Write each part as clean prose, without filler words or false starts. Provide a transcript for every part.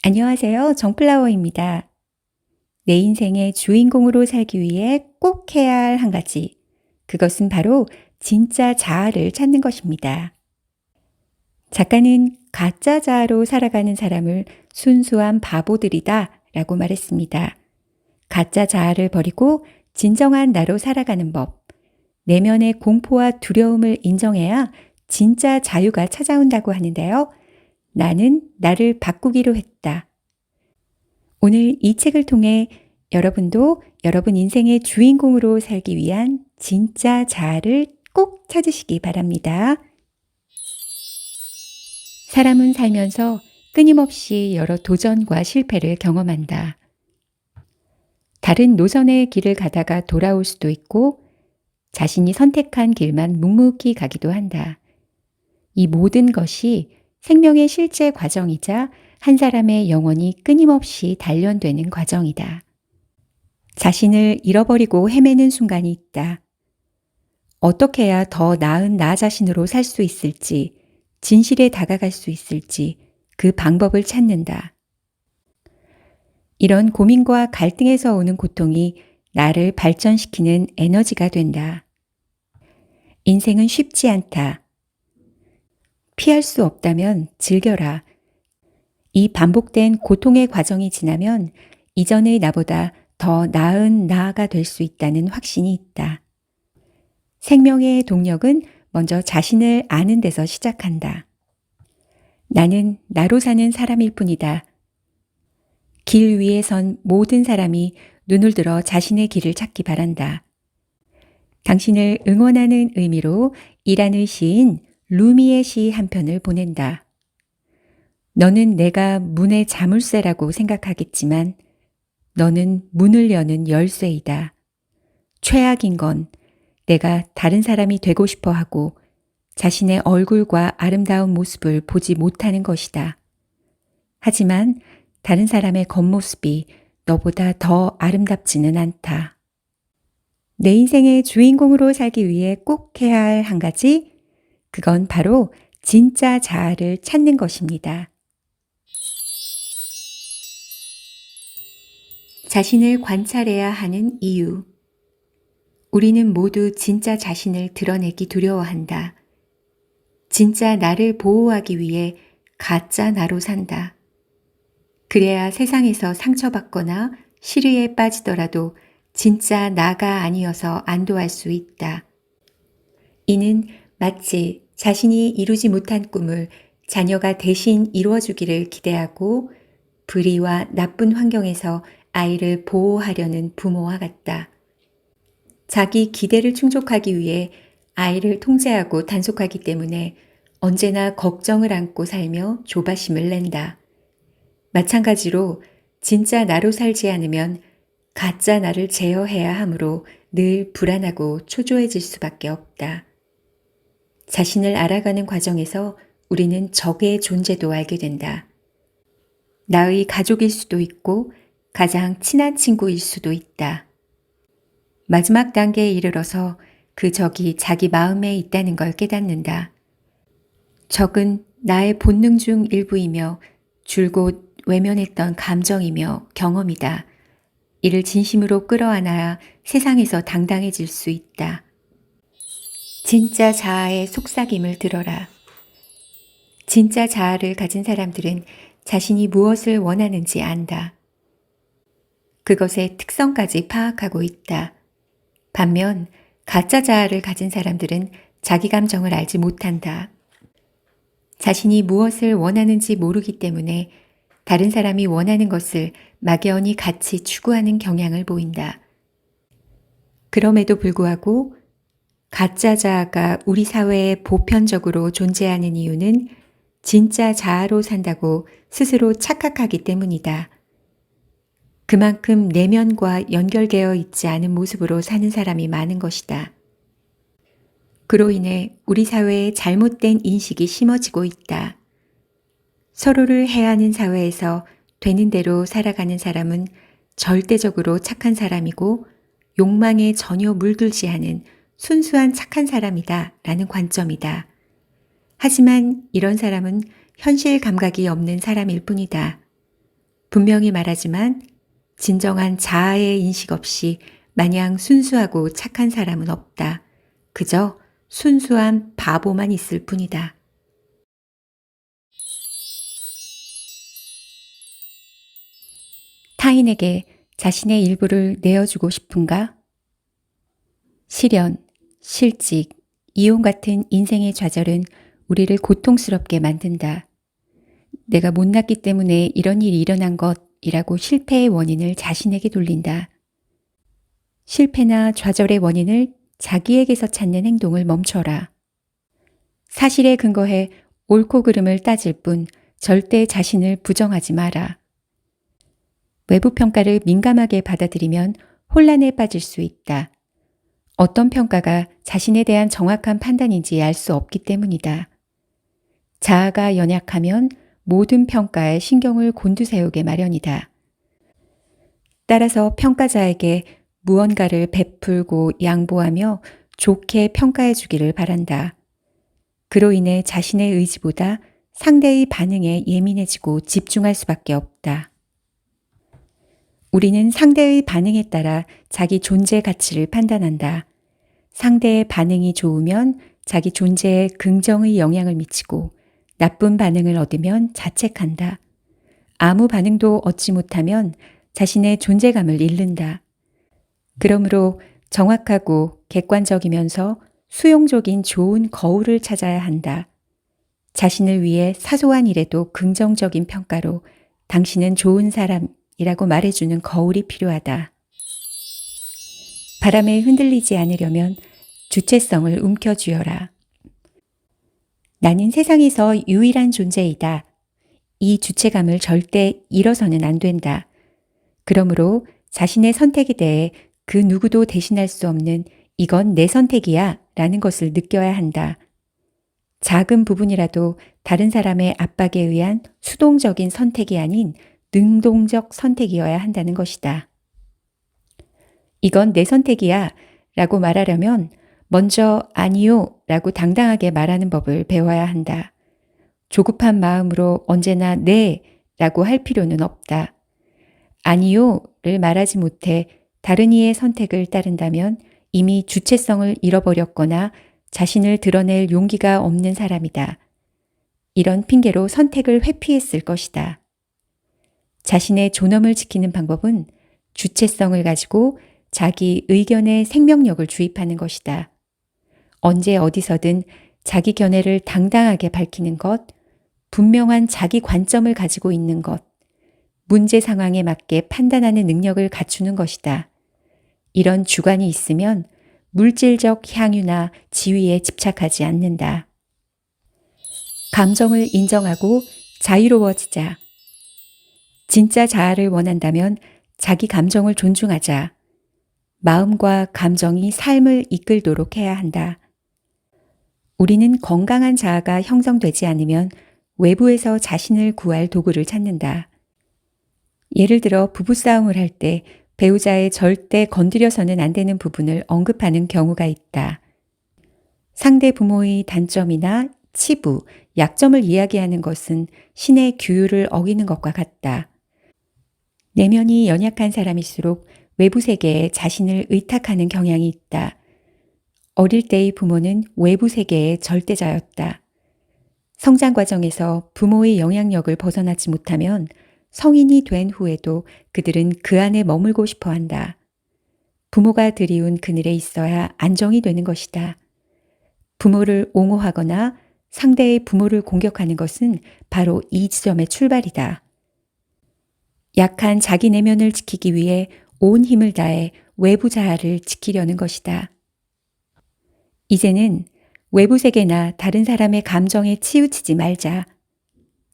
안녕하세요. 정플라워입니다. 내 인생의 주인공으로 살기 위해 꼭 해야 할 한 가지. 그것은 바로 진짜 자아를 찾는 것입니다. 작가는 가짜 자아로 살아가는 사람을 순수한 바보들이다 라고 말했습니다. 가짜 자아를 버리고 진정한 나로 살아가는 법. 내면의 공포와 두려움을 인정해야 진짜 자유가 찾아온다고 하는데요. 나는 나를 바꾸기로 했다. 오늘 이 책을 통해 여러분도 여러분 인생의 주인공으로 살기 위한 진짜 자아를 꼭 찾으시기 바랍니다. 사람은 살면서 끊임없이 여러 도전과 실패를 경험한다. 다른 노선의 길을 가다가 돌아올 수도 있고 자신이 선택한 길만 묵묵히 가기도 한다. 이 모든 것이 생명의 실제 과정이자 한 사람의 영혼이 끊임없이 단련되는 과정이다. 자신을 잃어버리고 헤매는 순간이 있다. 어떻게 해야 더 나은 나 자신으로 살 수 있을지, 진실에 다가갈 수 있을지 그 방법을 찾는다. 이런 고민과 갈등에서 오는 고통이 나를 발전시키는 에너지가 된다. 인생은 쉽지 않다. 피할 수 없다면 즐겨라. 이 반복된 고통의 과정이 지나면 이전의 나보다 더 나은 나아가 될 수 있다는 확신이 있다. 생명의 동력은 먼저 자신을 아는 데서 시작한다. 나는 나로 사는 사람일 뿐이다. 길 위에 선 모든 사람이 눈을 들어 자신의 길을 찾기 바란다. 당신을 응원하는 의미로 이란의 시인 루미의 시 한 편을 보낸다. 너는 내가 문의 자물쇠라고 생각하겠지만 너는 문을 여는 열쇠이다. 최악인 건 내가 다른 사람이 되고 싶어 하고 자신의 얼굴과 아름다운 모습을 보지 못하는 것이다. 하지만 다른 사람의 겉모습이 너보다 더 아름답지는 않다. 내 인생의 주인공으로 살기 위해 꼭 해야 할 한 가지, 그건 바로 진짜 자아를 찾는 것입니다. 자신을 관찰해야 하는 이유. 우리는 모두 진짜 자신을 드러내기 두려워한다. 진짜 나를 보호하기 위해 가짜 나로 산다. 그래야 세상에서 상처받거나 시리에 빠지더라도 진짜 나가 아니어서 안도할 수 있다. 이는 마치 자신이 이루지 못한 꿈을 자녀가 대신 이루어주기를 기대하고 불의와 나쁜 환경에서 아이를 보호하려는 부모와 같다. 자기 기대를 충족하기 위해 아이를 통제하고 단속하기 때문에 언제나 걱정을 안고 살며 조바심을 낸다. 마찬가지로 진짜 나로 살지 않으면 가짜 나를 제어해야 하므로 늘 불안하고 초조해질 수밖에 없다. 자신을 알아가는 과정에서 우리는 적의 존재도 알게 된다. 나의 가족일 수도 있고 가장 친한 친구일 수도 있다. 마지막 단계에 이르러서 그 적이 자기 마음에 있다는 걸 깨닫는다. 적은 나의 본능 중 일부이며 줄곧 외면했던 감정이며 경험이다. 이를 진심으로 끌어안아야 세상에서 당당해질 수 있다. 진짜 자아의 속삭임을 들어라. 진짜 자아를 가진 사람들은 자신이 무엇을 원하는지 안다. 그것의 특성까지 파악하고 있다. 반면 가짜 자아를 가진 사람들은 자기 감정을 알지 못한다. 자신이 무엇을 원하는지 모르기 때문에 다른 사람이 원하는 것을 막연히 같이 추구하는 경향을 보인다. 그럼에도 불구하고 가짜 자아가 우리 사회에 보편적으로 존재하는 이유는 진짜 자아로 산다고 스스로 착각하기 때문이다. 그만큼 내면과 연결되어 있지 않은 모습으로 사는 사람이 많은 것이다. 그로 인해 우리 사회에 잘못된 인식이 심어지고 있다. 서로를 해하는 사회에서 되는 대로 살아가는 사람은 절대적으로 착한 사람이고 욕망에 전혀 물들지 않은 순수한 착한 사람이다 라는 관점이다. 하지만 이런 사람은 현실 감각이 없는 사람일 뿐이다. 분명히 말하지만 진정한 자아의 인식 없이 마냥 순수하고 착한 사람은 없다. 그저 순수한 바보만 있을 뿐이다. 타인에게 자신의 일부를 내어주고 싶은가? 시련, 실직, 이혼 같은 인생의 좌절은 우리를 고통스럽게 만든다. 내가 못났기 때문에 이런 일이 일어난 것이라고 실패의 원인을 자신에게 돌린다. 실패나 좌절의 원인을 자기에게서 찾는 행동을 멈춰라. 사실에 근거해 옳고 그름을 따질 뿐 절대 자신을 부정하지 마라. 외부 평가를 민감하게 받아들이면 혼란에 빠질 수 있다. 어떤 평가가 자신에 대한 정확한 판단인지 알 수 없기 때문이다. 자아가 연약하면 모든 평가에 신경을 곤두세우게 마련이다. 따라서 평가자에게 무언가를 베풀고 양보하며 좋게 평가해 주기를 바란다. 그로 인해 자신의 의지보다 상대의 반응에 예민해지고 집중할 수밖에 없다. 우리는 상대의 반응에 따라 자기 존재 가치를 판단한다. 상대의 반응이 좋으면 자기 존재에 긍정의 영향을 미치고 나쁜 반응을 얻으면 자책한다. 아무 반응도 얻지 못하면 자신의 존재감을 잃는다. 그러므로 정확하고 객관적이면서 수용적인 좋은 거울을 찾아야 한다. 자신을 위해 사소한 일에도 긍정적인 평가로 당신은 좋은 사람이라고 말해주는 거울이 필요하다. 바람에 흔들리지 않으려면 주체성을 움켜쥐어라. 나는 세상에서 유일한 존재이다. 이 주체감을 절대 잃어서는 안 된다. 그러므로 자신의 선택에 대해 그 누구도 대신할 수 없는 이건 내 선택이야 라는 것을 느껴야 한다. 작은 부분이라도 다른 사람의 압박에 의한 수동적인 선택이 아닌 능동적 선택이어야 한다는 것이다. 이건 내 선택이야 라고 말하려면 먼저 아니요 라고 당당하게 말하는 법을 배워야 한다. 조급한 마음으로 언제나 네 라고 할 필요는 없다. 아니요를 말하지 못해 다른 이의 선택을 따른다면 이미 주체성을 잃어버렸거나 자신을 드러낼 용기가 없는 사람이다. 이런 핑계로 선택을 회피했을 것이다. 자신의 존엄을 지키는 방법은 주체성을 가지고 자기 의견에 생명력을 주입하는 것이다. 언제 어디서든 자기 견해를 당당하게 밝히는 것, 분명한 자기 관점을 가지고 있는 것, 문제 상황에 맞게 판단하는 능력을 갖추는 것이다. 이런 주관이 있으면 물질적 향유나 지위에 집착하지 않는다. 감정을 인정하고 자유로워지자. 진짜 자아를 원한다면 자기 감정을 존중하자. 마음과 감정이 삶을 이끌도록 해야 한다. 우리는 건강한 자아가 형성되지 않으면 외부에서 자신을 구할 도구를 찾는다. 예를 들어 부부싸움을 할 때 배우자의 절대 건드려서는 안 되는 부분을 언급하는 경우가 있다. 상대 부모의 단점이나 치부, 약점을 이야기하는 것은 신의 규율을 어기는 것과 같다. 내면이 연약한 사람일수록 외부 세계에 자신을 의탁하는 경향이 있다. 어릴 때의 부모는 외부 세계의 절대자였다. 성장 과정에서 부모의 영향력을 벗어나지 못하면 성인이 된 후에도 그들은 그 안에 머물고 싶어 한다. 부모가 들이운 그늘에 있어야 안정이 되는 것이다. 부모를 옹호하거나 상대의 부모를 공격하는 것은 바로 이 지점의 출발이다. 약한 자기 내면을 지키기 위해 온 힘을 다해 외부 자아를 지키려는 것이다. 이제는 외부 세계나 다른 사람의 감정에 치우치지 말자.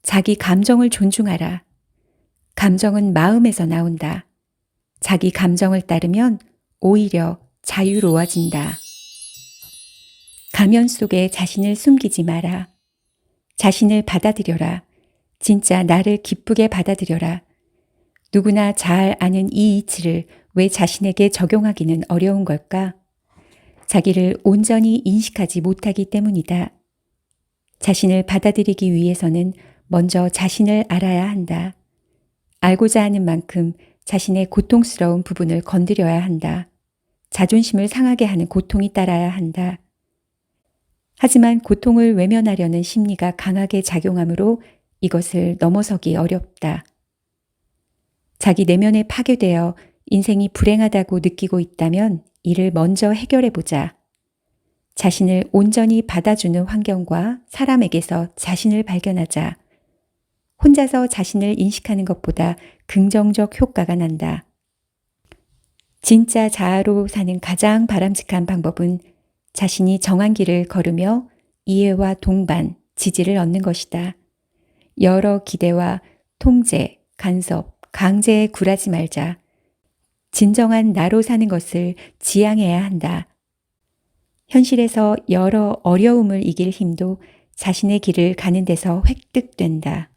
자기 감정을 존중하라. 감정은 마음에서 나온다. 자기 감정을 따르면 오히려 자유로워진다. 가면 속에 자신을 숨기지 마라. 자신을 받아들여라. 진짜 나를 기쁘게 받아들여라. 누구나 잘 아는 이 이치를 왜 자신에게 적용하기는 어려운 걸까? 자기를 온전히 인식하지 못하기 때문이다. 자신을 받아들이기 위해서는 먼저 자신을 알아야 한다. 알고자 하는 만큼 자신의 고통스러운 부분을 건드려야 한다. 자존심을 상하게 하는 고통이 따라야 한다. 하지만 고통을 외면하려는 심리가 강하게 작용하므로 이것을 넘어서기 어렵다. 자기 내면에 파괴되어 인생이 불행하다고 느끼고 있다면 이를 먼저 해결해 보자. 자신을 온전히 받아주는 환경과 사람에게서 자신을 발견하자. 혼자서 자신을 인식하는 것보다 긍정적 효과가 난다. 진짜 자아로 사는 가장 바람직한 방법은 자신이 정한 길을 걸으며 이해와 동반, 지지를 얻는 것이다. 여러 기대와 통제, 간섭, 강제에 굴하지 말자. 진정한 나로 사는 것을 지향해야 한다. 현실에서 여러 어려움을 이길 힘도 자신의 길을 가는 데서 획득된다.